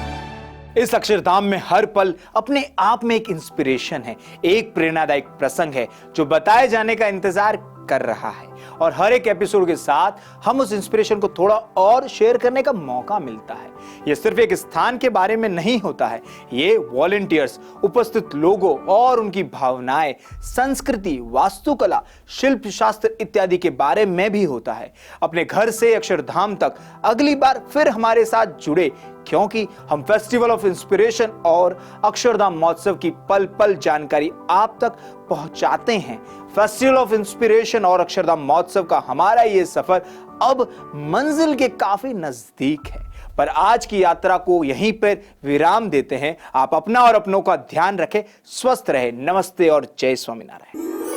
इस अक्षरधाम में हर पल अपने आप में एक इंस्पिरेशन है, एक प्रेरणादायक प्रसंग है जो बताए जाने का इंतजार कर रहा है, और हर एक एपिसोड के साथ हम उस इंस्पिरेशन को थोड़ा और शेयर करने का मौका मिलता है। यह सिर्फ एक स्थान के बारे में नहीं होता है, ये वॉलंटियर्स, उपस्थित लोगों और उनकी भावनाएं, संस्कृति, वास्तुकला, शिल्प शास्त्र इत्यादि के बारे में भी होता है। अपने घर से अक्षरधाम तक अगली बार फिर हमारे साथ जुड़े, क्योंकि हम फेस्टिवल ऑफ इंस्पिरेशन और अक्षरधाम महोत्सव की पल पल जानकारी आप तक पहुंचाते हैं। फेस्टिवल ऑफ इंस्पिरेशन और अक्षरधाम महोत्सव का हमारा ये सफर अब मंजिल के काफी नजदीक है, पर आज की यात्रा को यहीं पर विराम देते हैं। आप अपना और अपनों का ध्यान रखें, स्वस्थ रहे। नमस्ते और जय स्वामीनारायण।